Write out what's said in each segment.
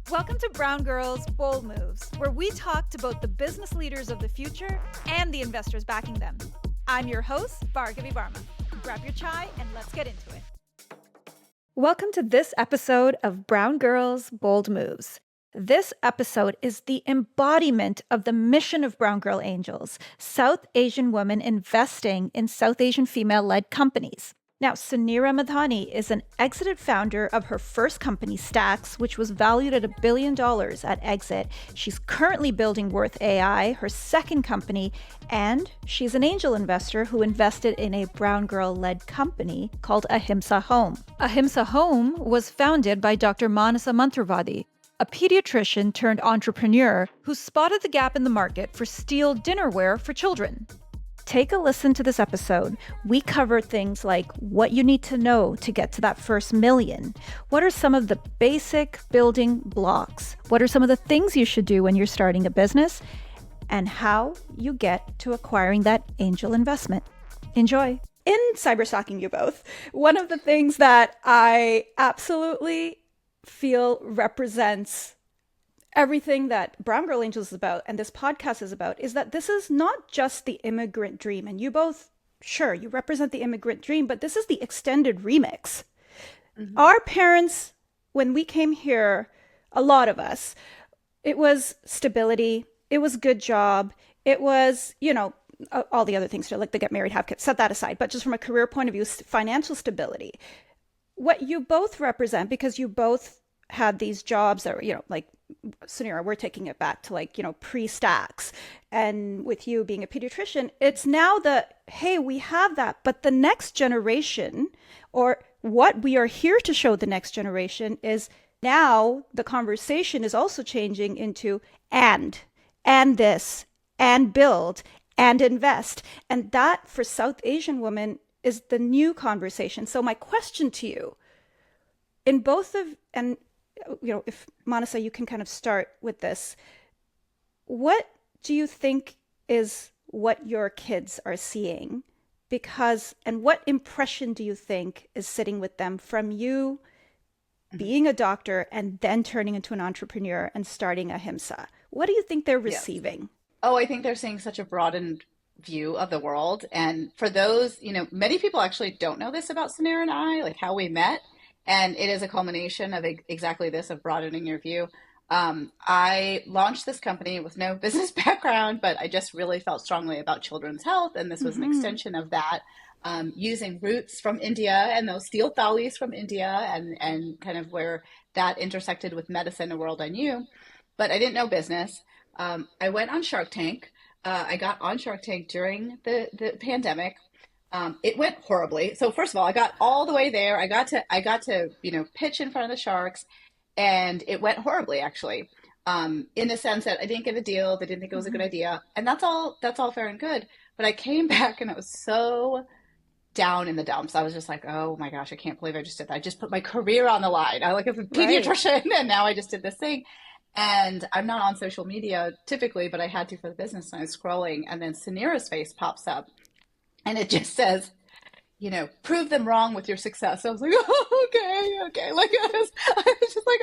Welcome to Brown Girls Bold Moves, where we talk to both the business leaders of the future and the investors backing them. I'm your host, Bhargavi Varma. Grab your chai and let's get into it. Welcome to this episode of Brown Girls Bold Moves. This episode is the embodiment of the mission of Brown Girl Angels, South Asian women investing in South Asian female-led companies. Now, Suneera Madhani is an exited founder of her first company, Stacks, which was valued at $1 billion at exit. She's currently building Worth AI, her second company, and she's an angel investor who invested in a brown girl-led company called Ahimsa Home. Ahimsa Home was founded by Dr. Manasa Mantravadi, a pediatrician turned entrepreneur who spotted the gap in the market for steel dinnerware for children. Take a listen to this episode. We cover things like what you need to know to get to that first million. What are some of the basic building blocks? What are some of the things you should do when you're starting a business? And how you get to acquiring that angel investment. Enjoy. In cyberstalking you both, one of the things that I absolutely feel represents everything that Brown Girl Angels is about and this podcast is about is that this is not just the immigrant dream. And you both, sure, you represent the immigrant dream, but this is the extended remix. Mm-hmm. Our parents, when we came here, a lot of us, it was stability, it was good job, it was, all the other things, like they get married, have kids, set that aside. But just from a career point of view, financial stability. What you both represent, because you both had these jobs that were, like Suneera, we're taking it back to pre-Stacks. And with you being a pediatrician, it's now hey, we have that. But the next generation, or what we are here to show the next generation, is now the conversation is also changing into and this, and build, and invest. And that for South Asian women is the new conversation. So my question to you, in both of, and if Manasa, you can kind of start with this. What do you think is what your kids are seeing? And what impression do you think is sitting with them from you being a doctor and then turning into an entrepreneur and starting Ahimsa? What do you think they're receiving? Yes. Oh, I think they're seeing such a broadened view of the world. And for those, many people actually don't know this about Suneera and I, like how we met. And it is a culmination of exactly this, of broadening your view. I launched this company with no business background, but I just really felt strongly about children's health. And this was an extension of that, using roots from India and those steel thalis from India and kind of where that intersected with medicine, a world I knew. But I didn't know business. I went on Shark Tank. I got on Shark Tank during the pandemic. It went horribly. So first of all, I got all the way there. I got to, pitch in front of the sharks, and it went horribly, actually. In the sense that I didn't get a deal. They didn't think it was a good idea. And that's all fair and good. But I came back and I was so down in the dumps. I was just like, oh my gosh, I can't believe I just did that. I just put my career on the line. I like a pediatrician and now I just did this thing. And I'm not on social media typically, but I had to for the business. And I was scrolling and then Suneera's face pops up. And it just says, prove them wrong with your success. So I was like, oh, okay. Like I was just like,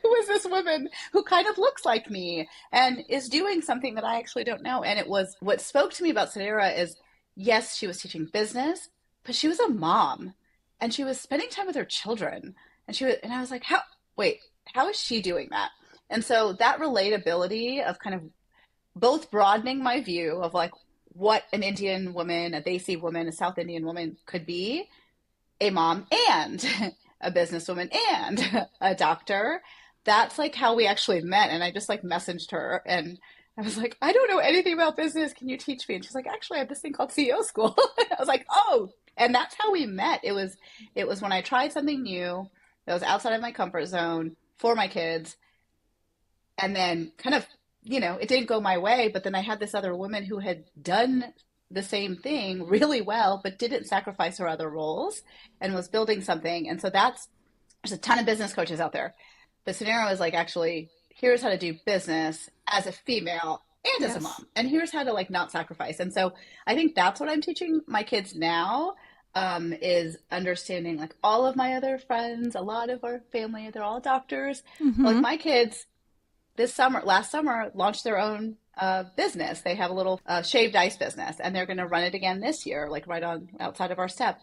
who is this woman who kind of looks like me and is doing something that I actually don't know? And it was what spoke to me about Suneera is, yes, she was teaching business, but she was a mom and she was spending time with her children. And I was like, how is she doing that? And so that relatability of kind of both broadening my view of like, what an Indian woman, a Desi woman, a South Indian woman could be, a mom and a businesswoman and a doctor. That's like how we actually met. And I just like messaged her and I was like, I don't know anything about business. Can you teach me? And she's like, actually, I have this thing called CEO school. I was like, oh, and that's how we met. It was when I tried something new that was outside of my comfort zone for my kids. And then kind of, it didn't go my way, but then I had this other woman who had done the same thing really well, but didn't sacrifice her other roles and was building something. And so there's a ton of business coaches out there. But Suneera was like, actually, here's how to do business as a female and as a mom. And here's how to like not sacrifice. And so I think that's what I'm teaching my kids now. is understanding like all of my other friends, a lot of our family, they're all doctors. Like Mm-hmm. my kids last summer, launched their own business. They have a little shaved ice business, and they're going to run it again this year, like right on outside of our step.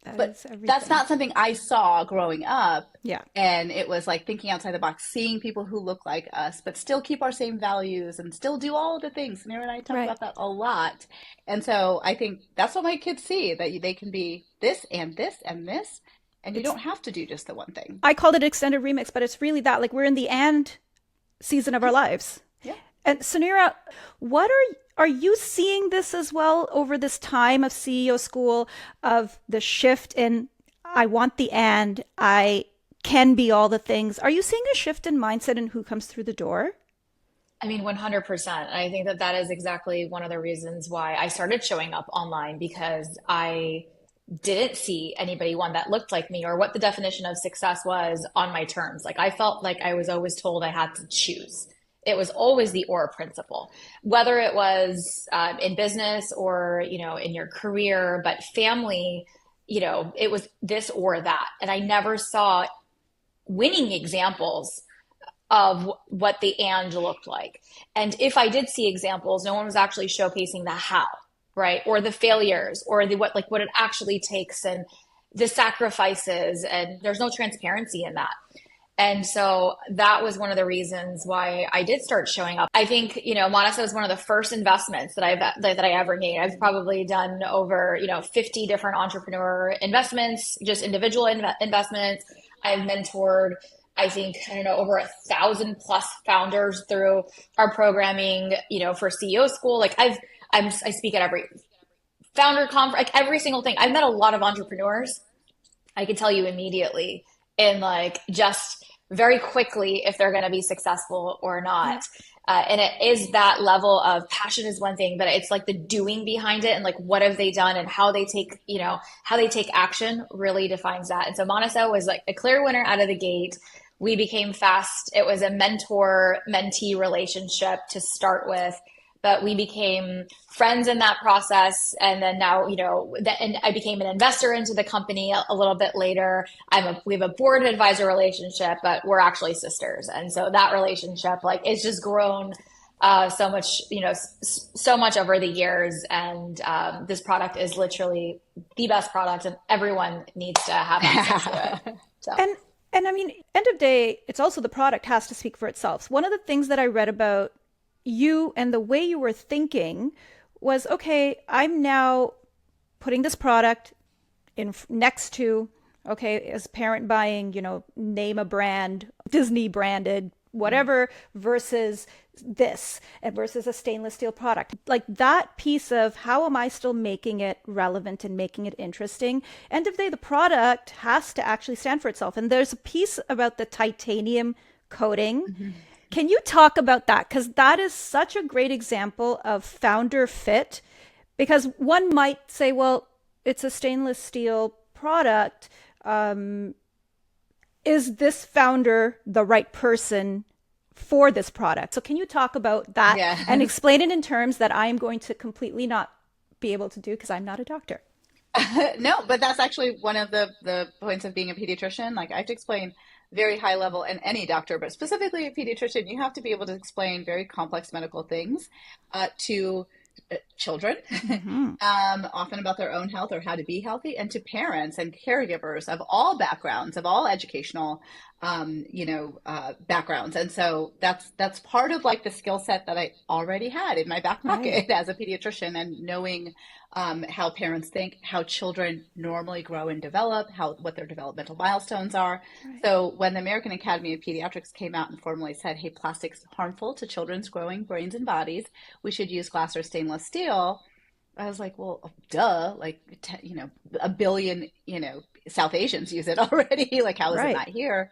That But is that's everything. not something I saw growing up. Yeah. And it was like thinking outside the box, seeing people who look like us, but still keep our same values and still do all of the things. Samira and I talk Right. about that a lot. And so I think that's what my kids see, that they can be this and this and this, and you It's don't have to do just the one thing. I called it extended remix, but it's really that like we're in the and season of our Yeah, lives. yeah. And Suneera, what are you seeing this as well over this time of CEO school of the shift in I want the and I can be all the things. Are you seeing a shift in mindset in who comes through the door? I mean, 100%. I think that that is exactly one of the reasons why I started showing up online because I didn't see anybody, one, that looked like me or what the definition of success was on my terms. Like I felt like I was always told I had to choose. It was always the or principle, whether it was in business or, in your career, but family, it was this or that. And I never saw winning examples of what the and looked like. And if I did see examples, no one was actually showcasing the how, right? Or the failures or the what it actually takes and the sacrifices, and there's no transparency in that. And so that was one of the reasons why I did start showing up. I think, Manasa was one of the first investments that I ever made. I've probably done over, 50 different entrepreneur investments, just individual investments. I've mentored, I think, I don't know, over 1,000 plus founders through our programming, for CEO school. Like I speak at every founder conference, like every single thing. I've met a lot of entrepreneurs. I can tell you immediately and like just very quickly if they're going to be successful or Yeah. not. And it is that level of passion is one thing, but it's like the doing behind it and like what have they done and how they take, how they take action really defines that. And so Manasa was like a clear winner out of the gate. We became fast. It was a mentor mentee relationship to start with, but we became friends in that process. And then now, and I became an investor into the company a little bit later. We have a board advisor relationship, but we're actually sisters. And so that relationship, like, it's just grown so much, so much over the years. And this product is literally the best product, and everyone needs to have access to it. So. And I mean, end of day, it's also the product has to speak for itself. One of the things that I read about you and the way you were thinking was, okay, I'm now putting this product in next to, okay, as parent buying, name a brand, Disney branded, whatever, versus this and versus a stainless steel product. Like that piece of how am I still making it relevant and making it interesting? End of the day, the product has to actually stand for itself. And there's a piece about the titanium coating. Mhm. Can you talk about that? Because that is such a great example of founder fit. Because one might say, well, it's a stainless steel product. Is this founder the right person for this product? So can you talk about that and Yeah. explain it in terms that I'm going to completely not be able to do because I'm not a doctor? No, but that's actually one of the points of being a pediatrician. Like I have to explain very high level, and any doctor, but specifically a pediatrician, you have to be able to explain very complex medical things to children, Mm-hmm. often about their own health or how to be healthy, and to parents and caregivers of all backgrounds, of all educational, backgrounds. And so that's part of like the skill set that I already had in my back Right. pocket as a pediatrician, and knowing how parents think, how children normally grow and develop, what their developmental milestones are. Right. So when the American Academy of Pediatrics came out and formally said, "Hey, plastic's harmful to children's growing brains and bodies. We should use glass or stainless steel," I was like, "Well, duh! Like, a billion, South Asians use it already. Like, how is it Right. not here?"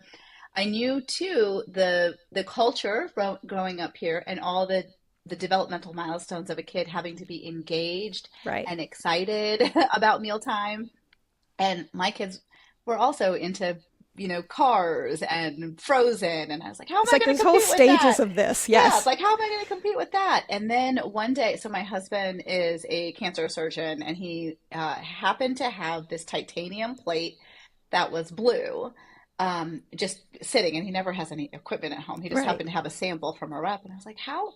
I knew too the culture growing up here and all the developmental milestones of a kid having to be engaged Right. and excited about mealtime. And my kids were also into Cars and Frozen. And I was like, how am It's I like going to there's whole compete with stages that? of this. Yeah, it's Yes. like, how am I going to compete with that? And then one day, so my husband is a cancer surgeon, and he happened to have this titanium plate that was blue, just sitting, and he never has any equipment at home. He just Right. happened to have a sample from a rep, and I was like, how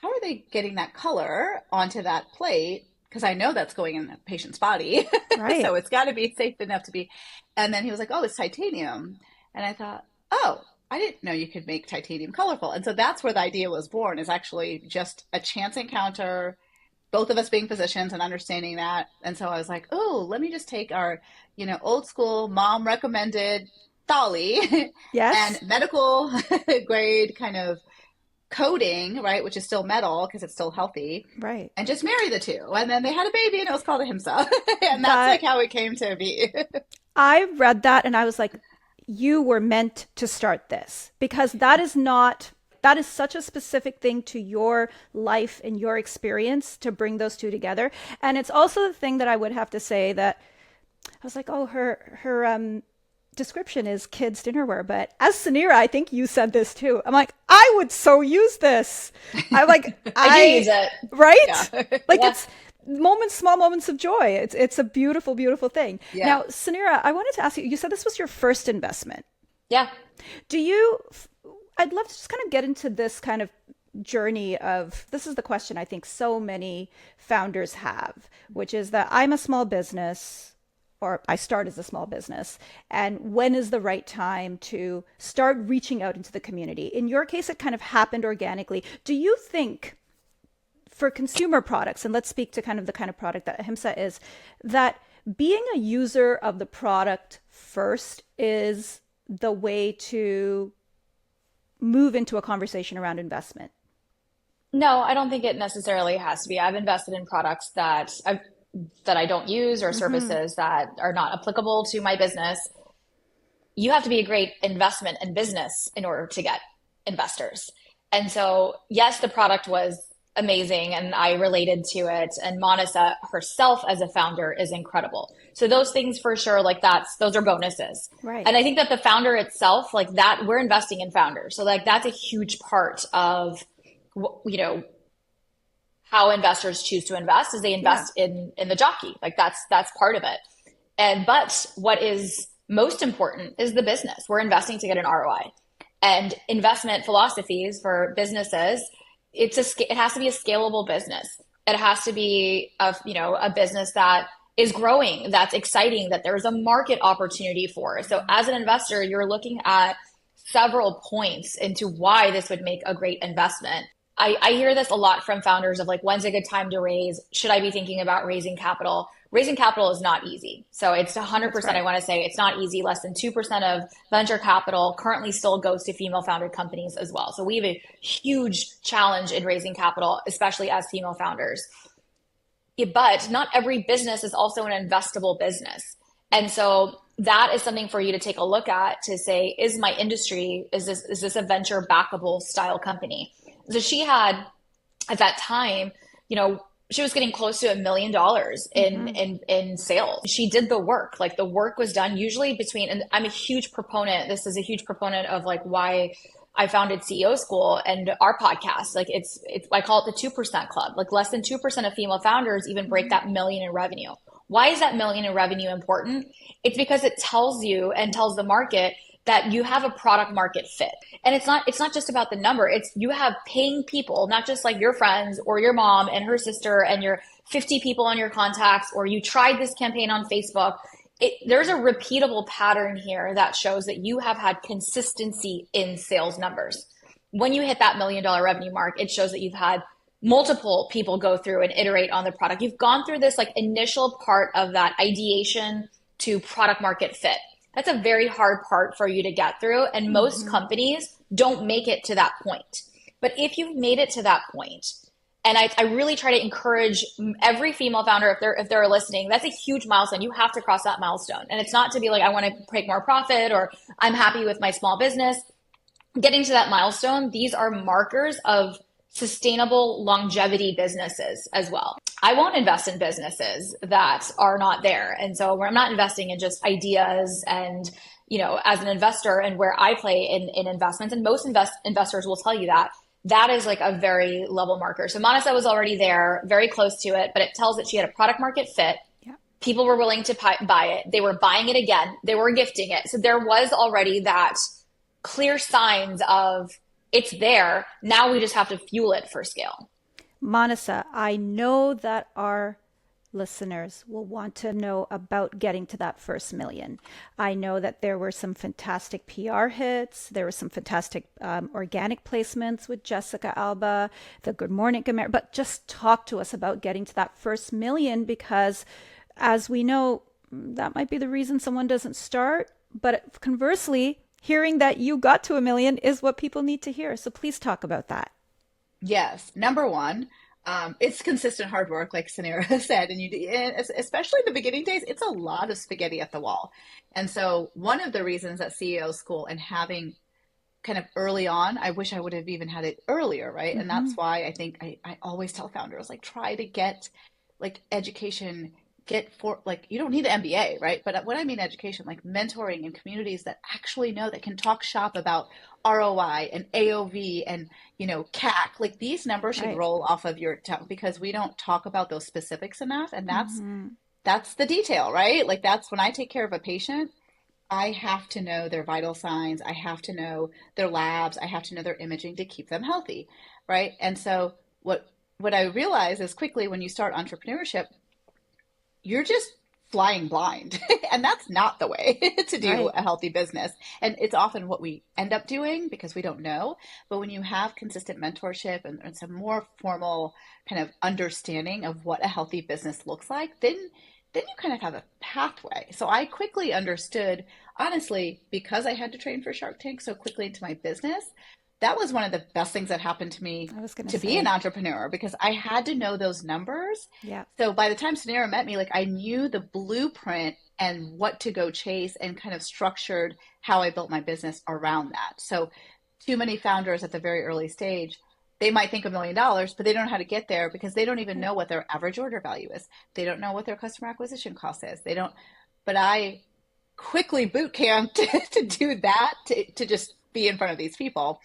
are they getting that color onto that plate? Because I know that's going in a patient's body, Right. so it's got to be safe enough to be. And then he was like, "Oh, it's titanium," and I thought, "Oh, I didn't know you could make titanium colorful." And so that's where the idea was born. Is actually just a chance encounter, both of us being physicians and understanding that. And so I was like, "Oh, let me just take our, old school mom recommended Dolly and Yes. medical grade kind of coating, right, which is still metal because it's still healthy, Right. and just marry the two. And then they had a baby, and it was called Ahimsa. And that's like That how it came to be. I read that and I was like, you were meant to start this because that is such a specific thing to your life and your experience to bring those two together. And it's also the thing that I would have to say that I was like, oh, her description is kids dinnerware, but as Suneera, I think you said this too. I'm like, I would so use this. I'm like, I do use it. right? Yeah. Like Yeah. it's small moments of joy. It's a beautiful, beautiful thing. Yeah. Now, Suneera, I wanted to ask you, you said this was your first investment. Yeah. Do you, I'd love to just kind of get into this kind of journey of, this is the question I think so many founders have, which is that I'm a small business or I start as a small business, and when is the right time to start reaching out into the community? In your case, it kind of happened organically. Do you think for consumer products, and let's speak to kind of the kind of product that Ahimsa is, that being a user of the product first is the way to move into a conversation around investment? No, I don't think it necessarily has to be. I've invested in products that I don't use or Mm-hmm. services that are not applicable to my business. You have to be a great investment in business in order to get investors. And so, yes, the product was amazing and I related to it. And Manasa herself as a founder is incredible. So those things for sure, like those are bonuses. Right. And I think that the founder itself, like that, we're investing in founders. So like that's a huge part of, how investors choose to invest is they Yeah. invest in the jockey. Like that's part of it. But what is most important is the business. We're investing to get an ROI. And investment philosophies for businesses, it has to be a scalable business. It has to be a business that is growing, that's exciting, that there's a market opportunity for. So as an investor, you're looking at several points into why this would make a great investment. I hear this a lot from founders of like, when's a good time to raise? Should I be thinking about raising capital? Raising capital is not easy. So it's That's 100%. I right. want to say it's not easy. Less than 2% of venture capital currently still goes to female founded companies as well. So we have a huge challenge in raising capital, especially as female founders. But not every business is also an investable business. And so that is something for you to take a look at to say, is my industry, is this a venture backable style company? So she had at that time, she was getting close to $1 million Mm-hmm. in sales. She did the work. Like the work was done usually and I'm a huge proponent. This is a huge proponent of like why I founded CEO School and our podcast. Like it's I call it the 2% club. Like less than 2% of female founders even break that million in revenue. Why is that million in revenue important? It's because it tells you and tells the market that you have a product market fit. And it's not just about the number. It's you have paying people, not just like your friends or your mom and her sister and your 50 people on your contacts, or you tried this campaign on Facebook. There's a repeatable pattern here that shows that you have had consistency in sales numbers. When you hit that $1 million revenue mark, it shows that you've had multiple people go through and iterate on the product. You've gone through this like initial part of that ideation to product market fit. That's a very hard part for you to get through. And most Mm-hmm. companies don't make it to that point. But if you've made it to that point, and I really try to encourage every female founder, if they're listening, that's a huge milestone. You have to cross that milestone. And it's not to be like, I want to make more profit or I'm happy with my small business. Getting to that milestone, these are markers of sustainable longevity businesses as well. I won't invest in businesses that are not there. And so I'm not investing in just ideas and as an investor and where I play in investments, and most investors will tell you that is like a very level marker. So Manasa was already there, very close to it, but it tells that she had a product market fit. Yeah. People were willing to buy it. They were buying it again. They were gifting it. So there was already that clear signs of it's there. Now we just have to fuel it for scale. Manasa, I know that our listeners will want to know about getting to that first million. I know that there were some fantastic PR hits. There were some fantastic organic placements with Jessica Alba, the Good Morning America. But just talk to us about getting to that first million, because as we know, that might be the reason someone doesn't start. But conversely, hearing that you got to a million is what people need to hear. So please talk about that. Yes. Number one, it's consistent hard work, like Suneera said, and especially in the beginning days, it's a lot of spaghetti at the wall. And so one of the reasons that CEO school and having kind of early on, I wish I would have even had it earlier, right? And that's why I think I always tell founders, like, try to get like education, you don't need an MBA, right? But when I mean education, like mentoring in communities that actually know, that can talk shop about ROI and AOV and, CAC, like these numbers should roll off of your tongue, because we don't talk about those specifics enough. And that's the detail, right? Like that's when I take care of a patient, I have to know their vital signs. I have to know their labs. I have to know their imaging to keep them healthy, right? And so what I realize is quickly when you start entrepreneurship, you're just flying blind. And that's not the way to do a healthy business. And it's often what we end up doing because we don't know. But when you have consistent mentorship and some more formal kind of understanding of what a healthy business looks like, then you kind of have a pathway. So I quickly understood, honestly, because I had to train for Shark Tank so quickly into my business, that was one of the best things that happened to me to be an entrepreneur, because I had to know those numbers. Yeah. So by the time Suneera met me, like I knew the blueprint and what to go chase, and kind of structured how I built my business around that. So too many founders at the very early stage, they might think $1 million, but they don't know how to get there because they don't even know what their average order value is. They don't know what their customer acquisition cost is. But I quickly boot camped to do that, to just be in front of these people.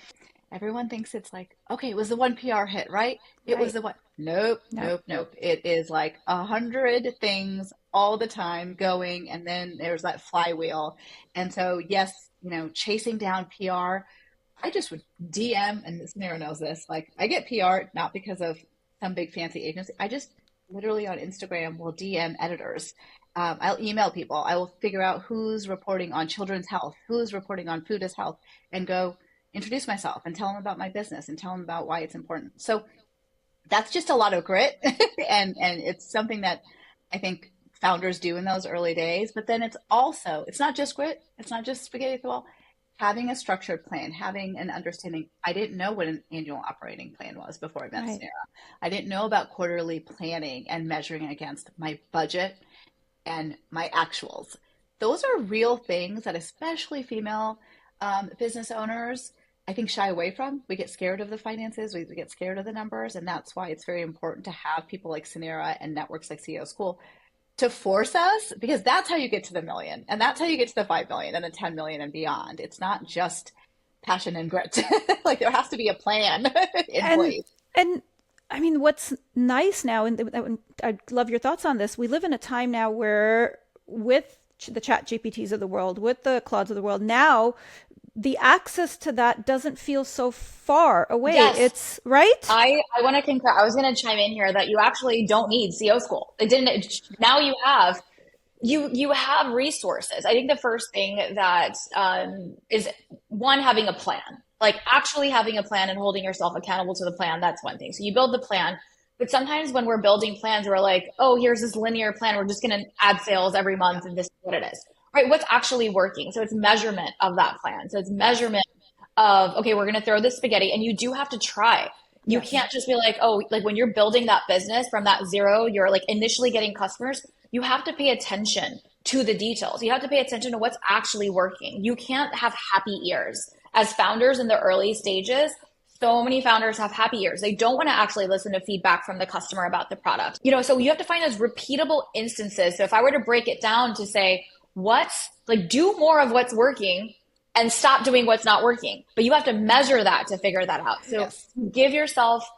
Everyone thinks it's like, okay, it was the one PR hit, right? It was the one. Nope. It is like 100 things all the time going. And then there's that flywheel. And so, yes, chasing down PR, I just would DM, and Suneera knows this, like I get PR not because of some big fancy agency. I just literally on Instagram will DM editors. I'll email people. I will figure out who's reporting on children's health, who's reporting on food as health, and go introduce myself and tell them about my business and tell them about why it's important. So that's just a lot of grit. and it's something that I think founders do in those early days. But then it's not just grit. It's not just spaghetti at the wall. Having a structured plan, having an understanding. I didn't know what an annual operating plan was before I met Suneera. I didn't know about quarterly planning and measuring against my budget and my actuals. Those are real things that especially female business owners, I think, shy away from. We get scared of the finances. We get scared of the numbers. And that's why it's very important to have people like Suneera and networks like CEO School to force us, because that's how you get to the million. And that's how you get to the 5 million and the 10 million and beyond. It's not just passion and grit. Like there has to be a plan in place. And I mean, what's nice now, and I'd love your thoughts on this. We live in a time now where with the chat GPTs of the world, with the Claudes of the world, now the access to that doesn't feel so far away. Yes. It's right. I want to concur. I was going to chime in here that you actually don't need CEO school. It didn't. Now you have resources. I think the first thing that is one, having a plan, like actually having a plan and holding yourself accountable to the plan. That's one thing. So you build the plan. But sometimes when we're building plans, we're like, oh, here's this linear plan. We're just going to add sales every month and this is what it is. Right? What's actually working? So it's measurement of that plan. So it's measurement of, okay, we're going to throw this spaghetti, and you do have to try. You can't just be like, oh, like when you're building that business from that zero, you're like initially getting customers. You have to pay attention to the details. You have to pay attention to what's actually working. You can't have happy ears. As founders in the early stages, so many founders have happy ears. They don't want to actually listen to feedback from the customer about the product. So you have to find those repeatable instances. So if I were to break it down to say, do more of what's working and stop doing what's not working. But you have to measure that to figure that out. So give yourself,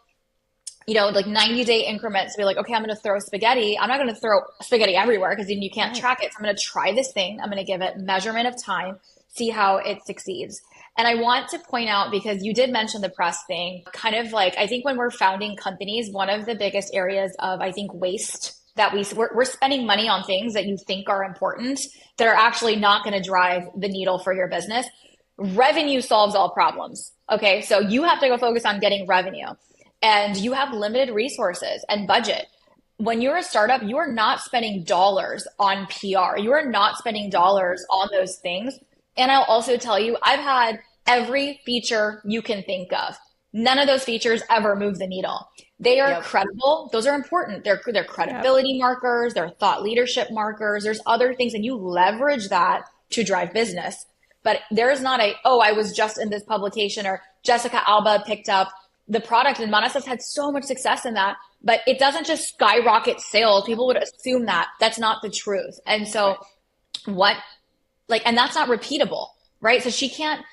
90-day increments to be like, okay, I'm going to throw spaghetti. I'm not going to throw spaghetti everywhere because then you can't track it. So I'm going to try this thing. I'm going to give it measurement of time, see how it succeeds. And I want to point out, because you did mention the press thing, kind of like, I think when we're founding companies, one of the biggest areas of, I think, waste that we're spending money on things that you think are important that are actually not going to drive the needle for your business. Revenue solves all problems. Okay. So you have to go focus on getting revenue, and you have limited resources and budget. When you're a startup, you are not spending dollars on PR. You are not spending dollars on those things. And I'll also tell you, I've had every feature you can think of. None of those features ever move the needle. They are credible. Those are important. They're credibility markers. They're thought leadership markers. There's other things, and you leverage that to drive business. But there's not I was just in this publication, or Jessica Alba picked up the product, and Manasa's had so much success in that, but it doesn't just skyrocket sales. People would assume that. That's not the truth. And so and that's not repeatable, right? So she can't,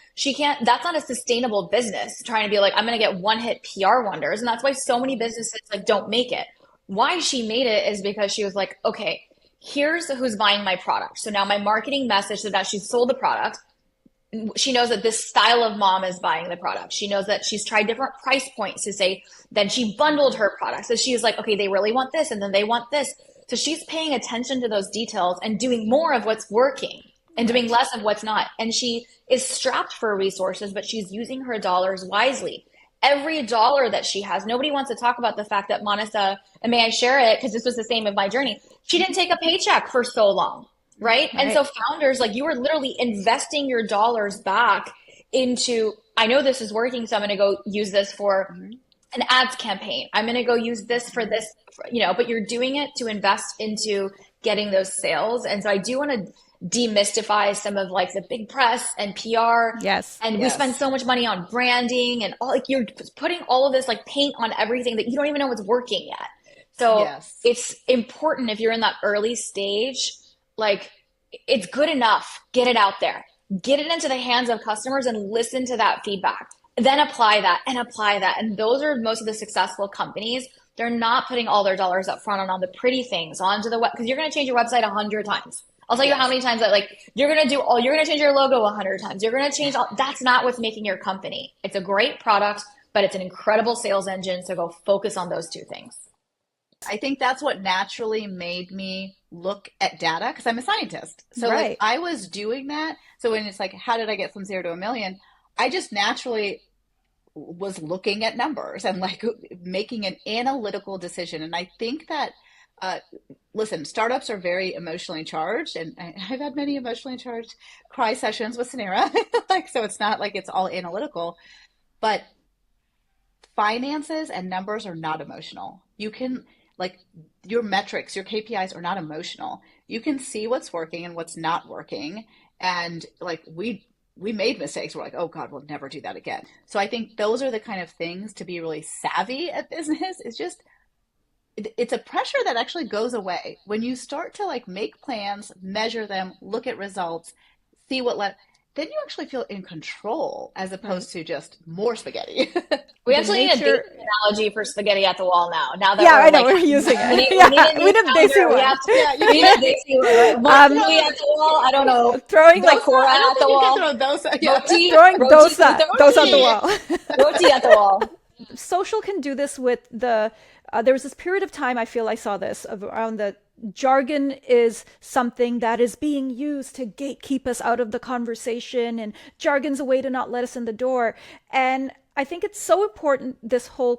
that's not a sustainable business, trying to be like, I'm going to get one hit PR wonders. And that's why so many businesses don't make it. Why she made it is because she was like, okay, here's who's buying my product. So now my marketing message, so that she sold the product. She knows that this style of mom is buying the product. She knows that she's tried different price points to say, then she bundled her product. So she's like, okay, they really want this, and then they want this. So she's paying attention to those details and doing more of what's working and doing less of what's not. And she is strapped for resources, but she's using her dollars wisely. Every dollar that she has, nobody wants to talk about the fact that Manasa, and may I share it, because this was the same of my journey, she didn't take a paycheck for so long. Right. And so founders, you are literally investing your dollars back into, I know this is working, so I'm going to go use this for an ads campaign. I'm going to go use this for this, but you're doing it to invest into getting those sales. And so I do want to demystify some of the big press and PR. Yes. And we spend so much money on branding and all, you're putting all of this paint on everything that you don't even know what's working yet. So it's important, if you're in that early stage, it's good enough. Get it out there. Get it into the hands of customers and listen to that feedback. Then apply that and apply that. And those are most of the successful companies. They're not putting all their dollars up front on the pretty things onto the web, because you're going to change your website 100 times. I'll tell you how many times that you're going to change your logo 100 times. You're going to change that's not what's making your company. It's a great product, but it's an incredible sales engine. So go focus on those two things. I think that's what naturally made me look at data, because I'm a scientist. So I was doing that. So when it's how did I get from 0 to 1 million? I just naturally was looking at numbers and making an analytical decision. And I think that, listen, startups are very emotionally charged, and I've had many emotionally charged cry sessions with Suneera. So it's not it's all analytical, but finances and numbers are not emotional. You can your metrics, your KPIs are not emotional. You can see what's working and what's not working. And we made mistakes. We're oh God, we'll never do that again. So I think those are the kind of things to be really savvy at business. It's a pressure that actually goes away when you start to make plans, measure them, look at results, see then you actually feel in control, as opposed to just more spaghetti. We actually need a data analogy for spaghetti at the wall now. Now that I know we're using it. We need a basic one. We need a basic one. Mostly at the wall. I don't know. Throwing dosa, at the wall. Throwing dosa at the wall. Roti at the wall. Social can do this with the. There was this period of time, I feel I saw this around the jargon is something that is being used to gatekeep us out of the conversation, and jargon's a way to not let us in the door. And I think it's so important, this whole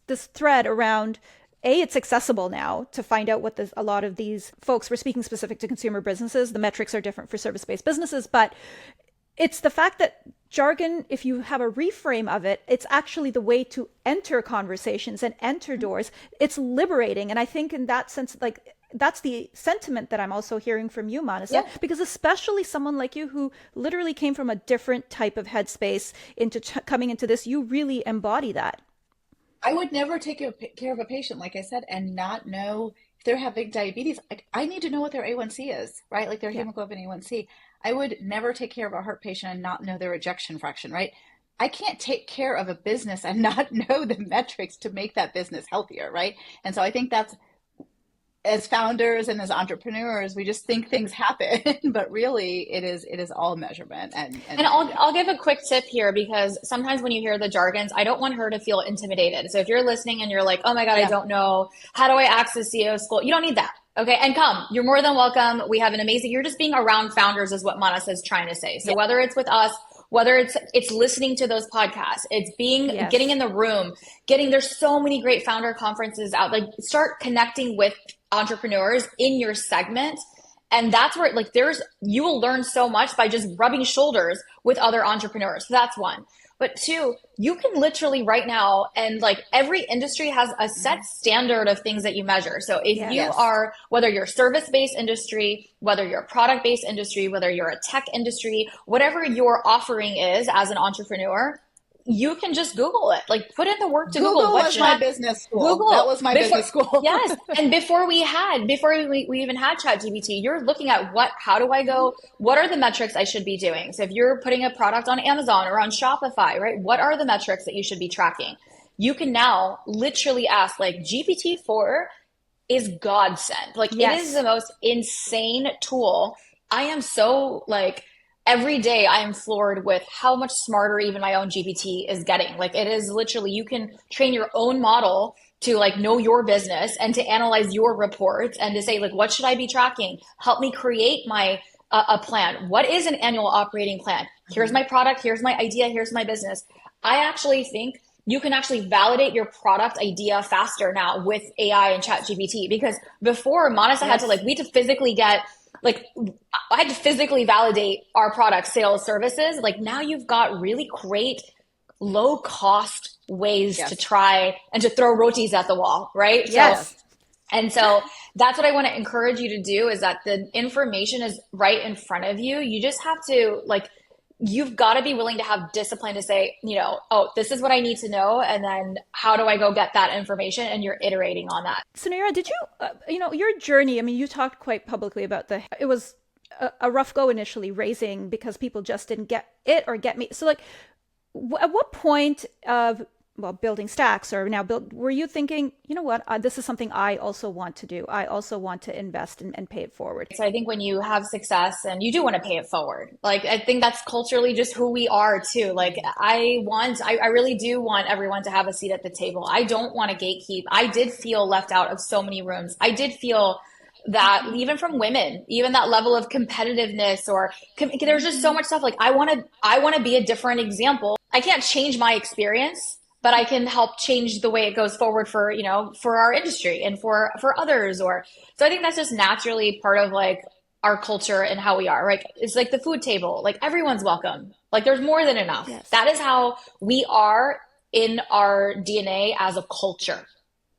this thread around it's accessible now to find out what a lot of these folks, we're speaking specific to consumer businesses. The metrics are different for service-based businesses, but it's the fact that jargon, if you have a reframe of it, it's actually the way to enter conversations and enter doors. It's liberating. And I think in that sense, that's the sentiment that I'm also hearing from you, Manasa, because especially someone like you who literally came from a different type of headspace into coming into this, you really embody that. I would never take care of a patient, like I said, and not know they're having diabetes, like, I need to know what their A1C is, right? Like their hemoglobin A1C. I would never take care of a heart patient and not know their ejection fraction, right? I can't take care of a business and not know the metrics to make that business healthier, right? And so I think that's, as founders and as entrepreneurs, we just think things happen, but really it is all measurement. And I'll give a quick tip here, because sometimes when you hear the jargons, I don't want her to feel intimidated. So if you're listening and you're like, oh my God, I don't know, how do I access CEO school? You don't need that. Okay. And come, you're more than welcome. We have an amazing, you're just being around founders is what Manasa is trying to say. So whether it's with us, whether it's listening to those podcasts, it's getting in the room, there's so many great founder conferences out, like start connecting with entrepreneurs in your segment. And that's where you will learn so much by just rubbing shoulders with other entrepreneurs. So that's one. But two, you can literally right now, and like every industry has a set standard of things that you measure. So if you are, whether you're service-based industry, whether you're a product-based industry, whether you're a tech industry, whatever your offering is as an entrepreneur, you can just Google it. Like put in the work to Google. What was my business school? Google. That was my business school. Yes. And before we even had ChatGPT, you're looking at how do I go? What are the metrics I should be doing? So if you're putting a product on Amazon or on Shopify, right? What are the metrics that you should be tracking? You can now literally ask, like, GPT-4 is godsend. Like it is the most insane tool. I am so every day I am floored with how much smarter even my own GPT is getting. Like it is literally, you can train your own model to know your business and to analyze your reports and to say, like, what should I be tracking? Help me create my a plan. What is an annual operating plan? Here's my product. Here's my idea. Here's my business. I actually think you can actually validate your product idea faster now with AI and ChatGPT, because before Manasa had to we had to physically get I had to physically validate our product, sales, services. Like now you've got really great low cost ways to try and to throw rotis at the wall, right? Yes. So that's what I want to encourage you to do, is that the information is right in front of you. You just have to you've got to be willing to have discipline to say, oh, this is what I need to know. And then how do I go get that information? And you're iterating on that. Suneera, did you, your journey, I mean, you talked quite publicly about it was a rough go initially raising because people just didn't get it or get me. So at what point of building stacks or now were you thinking, you know what, this is something I also want to do. I also want to invest and pay it forward. So I think when you have success and you do want to pay it forward, I think that's culturally just who we are too. I really do want everyone to have a seat at the table. I don't want to gatekeep. I did feel left out of so many rooms. I did feel that even from women, even that level of competitiveness there's just so much stuff. I want to be a different example. I can't change my experience, but I can help change the way it goes forward for our industry and for others. So I think that's just naturally part of our culture and how we are, right? It's like the food table, everyone's welcome. There's more than enough. Yes. That is how we are in our DNA as a culture.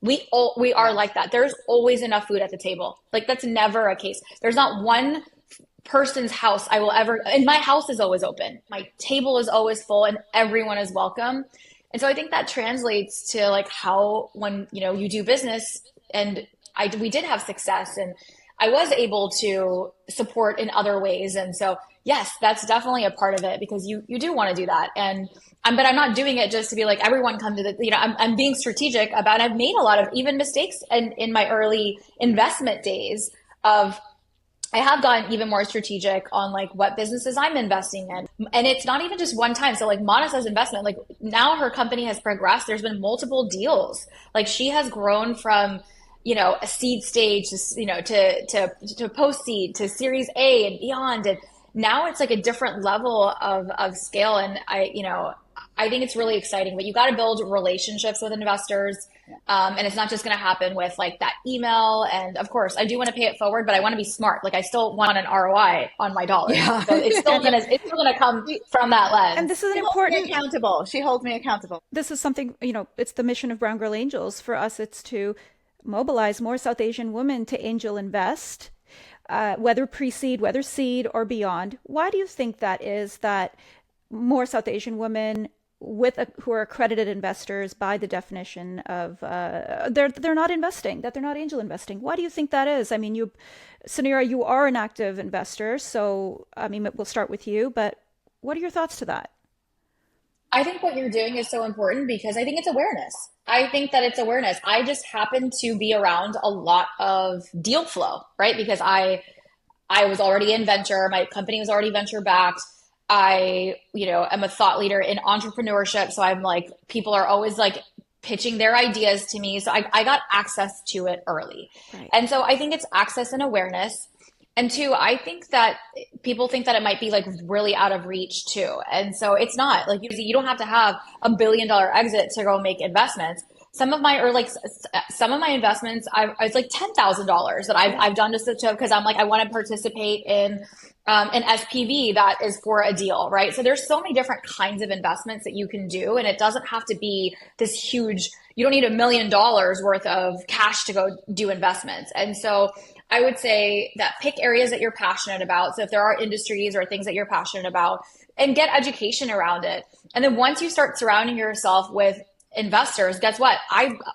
We are like that. There's always enough food at the table. That's never a case. There's not one person's house and my house is always open. My table is always full and everyone is welcome. And so I think that translates to how when, you do business, and we did have success and I was able to support in other ways. And so, yes, that's definitely a part of it, because you do want to do that. But I'm not doing it just to be everyone come to I'm being strategic about, I've made a lot of even mistakes in my early investment days I have gotten even more strategic on what businesses I'm investing in. And it's not even just one time. So Manasa's investment, now her company has progressed. There's been multiple deals. She has grown from, a seed stage to post seed to series A and beyond. And now it's a different level of scale. And I think it's really exciting, but you got to build relationships with investors. And it's not just going to happen with that email. And of course, I do want to pay it forward, but I want to be smart. I still want an ROI on my dollars. Yeah. So it's still gonna come from that lens. And this is an important. Accountable. She holds me accountable. This is something, it's the mission of Brown Girl Angels. For us, it's to mobilize more South Asian women to angel invest, whether pre-seed, whether seed or beyond. Why do you think that is, that more South Asian women who are accredited investors by the definition of they're not investing, that they're not angel investing. Why do you think that is? I mean, Suneera, you are an active investor, so I mean, we'll start with you. But what are your thoughts to that? I think what you're doing is so important because I think it's awareness. I think that it's awareness. I just happen to be around a lot of deal flow, right? Because I was already in venture, my company was already venture backed. I, am a thought leader in entrepreneurship. So I'm like, people are always like pitching their ideas to me. So I got access to it early. Right. And so I think it's access and awareness. And two, I think that people think that it might be like really out of reach too. And so it's not like you don't have to have $1 billion exit to go make investments. Some of my investments, it's like $10,000 that I've done just because I'm like, I want to participate in an SPV that is for a deal, right? So there's so many different kinds of investments that you can do. And it doesn't have to be this huge, you don't need $1 million worth of cash to go do investments. And so I would say that pick areas that you're passionate about. So if there are industries or things that you're passionate about, and get education around it. And then once you start surrounding yourself with investors, guess what?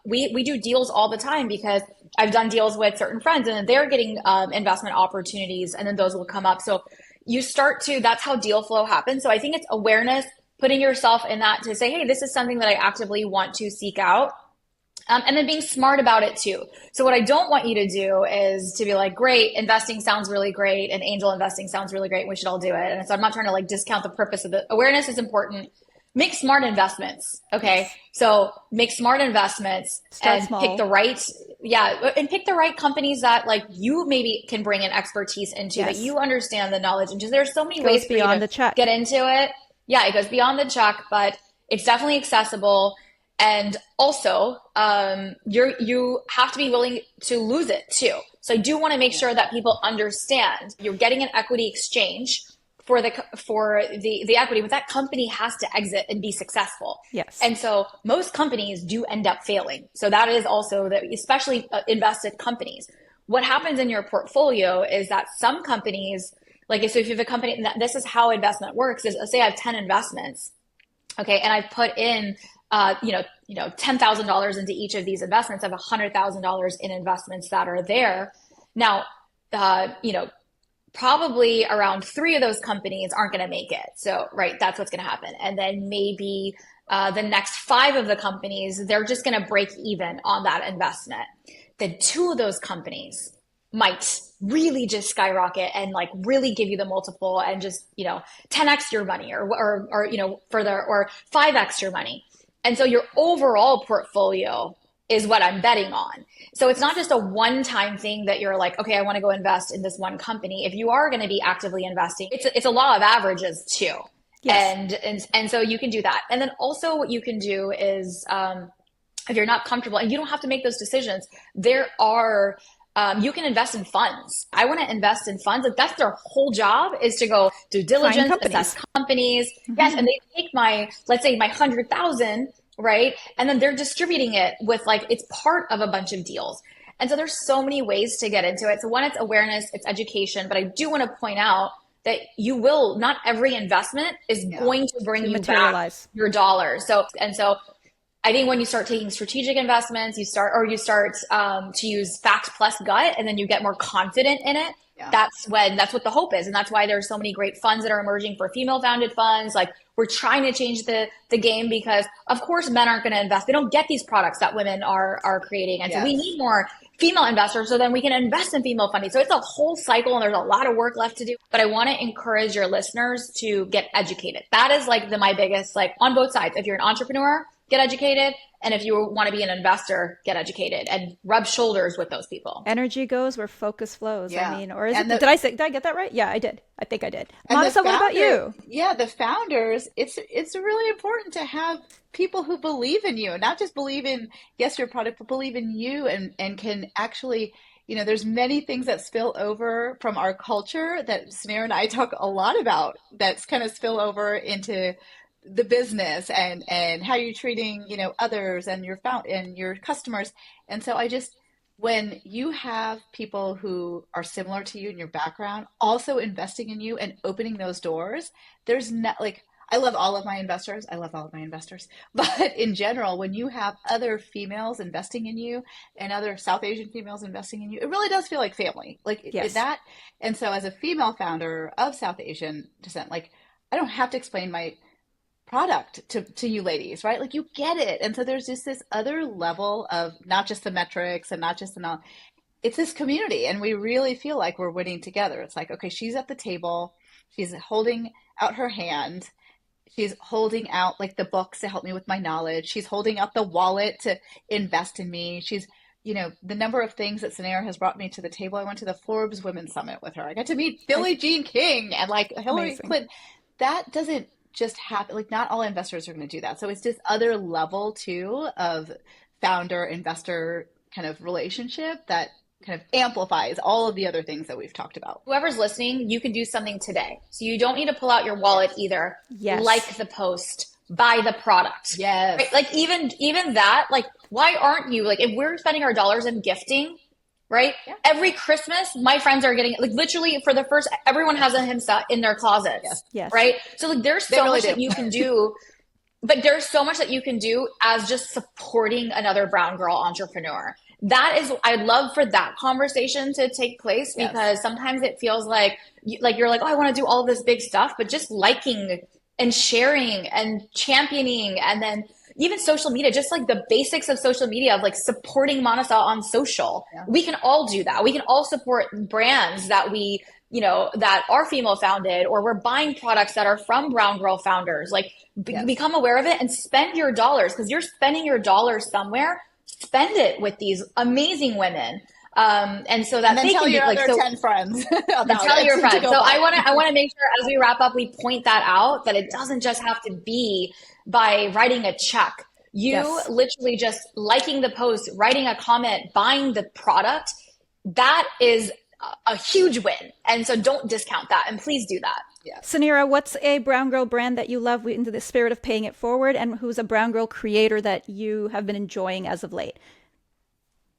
We do deals all the time because I've done deals with certain friends and they're getting investment opportunities, and then those will come up. So that's how deal flow happens. So I think it's awareness, putting yourself in that to say, hey, this is something that I actively want to seek out. And then being smart about it too. So what I don't want you to do is to be like, great, investing sounds really great and angel investing sounds really great and we should all do it. And so I'm not trying to like discount the purpose of it. Awareness is important. Make smart investments. Okay. Yes. So make smart investments. Start and small. pick the right companies that like you maybe can bring an expertise into, Yes. that you understand the knowledge. And just there's so many Goes ways for you beyond to the check. get into it. Yeah, it goes beyond the check, but it's definitely accessible. And also, you have to be willing to lose it too. So I do want to make sure that people understand you're getting an equity exchange for the equity, but that company has to exit and be successful. Yes. And so most companies do end up failing. So that is also that, especially invested companies. What happens in your portfolio is that some companies, like so if you have a company, this is how investment works. Is say I have 10 investments, okay, and I've put in $10,000 into each of these investments. I have $100,000 in investments that are there. Now, probably around 3 of those companies aren't going to make it. So, right, that's what's going to happen. And then maybe the next 5 of the companies, they're just going to break even on that investment. Then 2 of those companies might really just skyrocket and like really give you the multiple and just, 10x your money or further, or 5x your money. And so your overall portfolio is what I'm betting on. So it's not just a one-time thing that you're like, okay, I want to go invest in this one company. If you are going to be actively investing, it's a law of averages too. Yes. And so you can do that. And then also what you can do is, if you're not comfortable and you don't have to make those decisions, there are, you can invest in funds. I want to invest in funds. Like that's their whole job, is to go do diligence in these companies. Mm-hmm. Yes. And they take let's say my 100,000, right? And then they're distributing it with like, it's part of a bunch of deals. And so there's so many ways to get into it. So one, it's awareness, it's education, but I do want to point out that not every investment is going to bring you back your dollars. So I think when you start taking strategic investments, you start to use fact plus gut, and then you get more confident in it. Yeah. That's what the hope is. And that's why there's so many great funds that are emerging for female founded funds. Like we're trying to change the game because of course men aren't going to invest. They don't get these products that women are creating. And yes. So we need more female investors so then we can invest in female funding. So it's a whole cycle and there's a lot of work left to do. But I want to encourage your listeners to get educated. That is like my biggest, like on both sides. If you're an entrepreneur, get educated. And if you want to be an investor, get educated and rub shoulders with those people. Energy goes where focus flows. Yeah. I mean, or did I get that right? Yeah, I did. I think I did. Manasa, what about you? Yeah, the founders, it's really important to have people who believe in you, not just believe in, yes, your product, but believe in you and can actually, there's many things that spill over from our culture that Suneera and I talk a lot about that's kind of spill over into the business and how you're treating, others and your customers. And so when you have people who are similar to you in your background, also investing in you and opening those doors, there's not like, I love all of my investors. I love all of my investors. But in general, when you have other females investing in you and other South Asian females investing in you, it really does feel like family. Like Yes. that. And so as a female founder of South Asian descent, like I don't have to explain my product to you ladies, right? Like you get it. And so there's just this other level of not just the metrics and not just the knowledge. It's this community, and we really feel like we're winning together. It's like, okay, she's at the table, she's holding out her hand, she's holding out like the books to help me with my knowledge, she's holding out the wallet to invest in me. She's, the number of things that Suneera has brought me to the table. I went to the Forbes Women's Summit with her. I got to meet Billie Jean King and like Hillary Clinton. That doesn't just happen. Like not all investors are going to do that. So it's this other level too of founder investor kind of relationship that kind of amplifies all of the other things that we've talked about. Whoever's listening, you can do something today. So you don't need to pull out your wallet either. Yes. Like the post, buy the product. Yes. Right? Like even that, like why aren't you, like if we're spending our dollars in gifting, right? Yeah. Every Christmas, my friends are getting, like literally for the first, everyone has a Ahimsa in their closets. Yes. Yes. Right? So like there's so much that you can do. But there's so much that you can do as just supporting another brown girl entrepreneur. That is, I'd love for that conversation to take place because sometimes it feels like you're like, oh, I want to do all this big stuff, but just liking and sharing and championing, and then even social media, just like the basics of social media of like supporting Manasa on social. Yeah. We can all do that. We can all support brands that we, that are female founded, or we're buying products that are from brown girl founders. Like become aware of it and spend your dollars, because you're spending your dollars somewhere. Spend it with these amazing women, and so that and then they tell can your be, other like, 10 friends. Tell your friends. So I want to make sure as we wrap up, we point that out, that it doesn't just have to be by writing a check. You literally just liking the post, writing a comment, buying the product. That is a huge win, and so don't discount that, and please do that. Yeah. Suneera, what's a brown girl brand that you love into the spirit of paying it forward, and who's a brown girl creator that you have been enjoying as of late?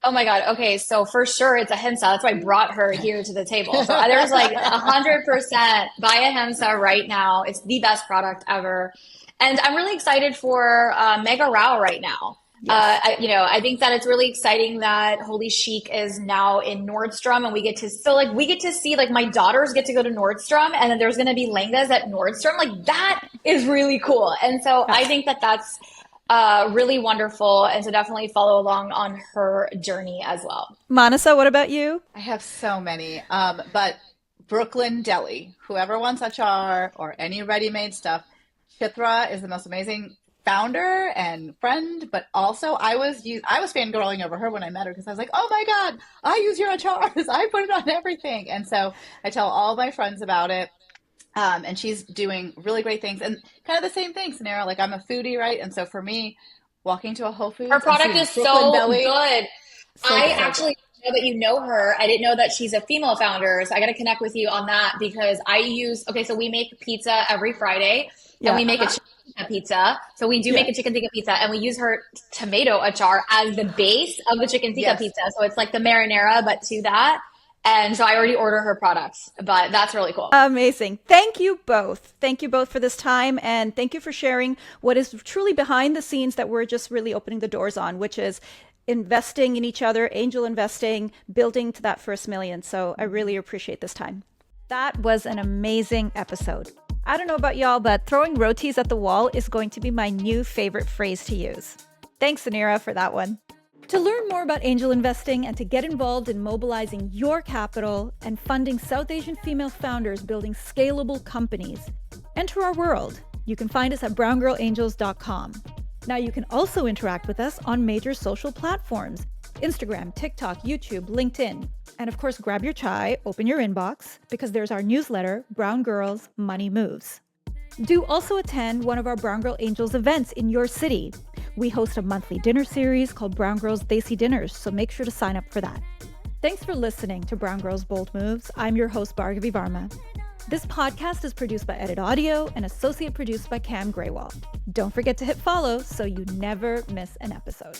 Oh my God. Okay. So for sure it's Ahimsa. That's why I brought her here to the table. So there's like 100% buy Ahimsa right now. It's the best product ever. And I'm really excited for Mega Rao right now. Yes. I think that it's really exciting that Holy Chic is now in Nordstrom, and we get to see, like, my daughters get to go to Nordstrom, and then there's going to be lehengas at Nordstrom. Like, that is really cool. And so I think that that's really wonderful. And so definitely follow along on her journey as well. Manasa, what about you? I have so many, but Brooklyn Deli, whoever wants achar or any ready-made stuff, Chitra is the most amazing founder and friend, but also I was fangirling over her when I met her, because I was like, oh my God, I use your achars. I put it on everything. And so I tell all my friends about it. And she's doing really great things, and kind of the same thing, Suneera. Like, I'm a foodie, right? And so for me, walking to a Whole Foods, her product is so good. I actually know that you know her. I didn't know that she's a female founder, so I got to connect with you on that, because so we make pizza every Friday, and we make a chicken tikka pizza. So we do make a chicken tikka pizza, and we use her tomato achar as the base of the chicken tikka pizza. So it's like the marinara, but to that. And so I already order her products, but that's really cool. Amazing. Thank you both. Thank you both for this time. And thank you for sharing what is truly behind the scenes that we're just really opening the doors on, which is investing in each other, angel investing, building to that first million. So I really appreciate this time. That was an amazing episode. I don't know about y'all, but throwing rotis at the wall is going to be my new favorite phrase to use. Thanks, Suneera, for that one. To learn more about angel investing and to get involved in mobilizing your capital and funding South Asian female founders building scalable companies, enter our world. You can find us at browngirlangels.com. Now you can also interact with us on major social platforms: Instagram, TikTok, YouTube, LinkedIn. And of course, grab your chai, open your inbox, because there's our newsletter, Brown Girls Money Moves. Do also attend one of our Brown Girl Angels events in your city. We host a monthly dinner series called Brown Girls Desi Dinners, so make sure to sign up for that. Thanks for listening to Brown Girls Bold Moves. I'm your host, Bhargavi Varma. This podcast is produced by Edit Audio and associate produced by Cam Graywall. Don't forget to hit follow so you never miss an episode.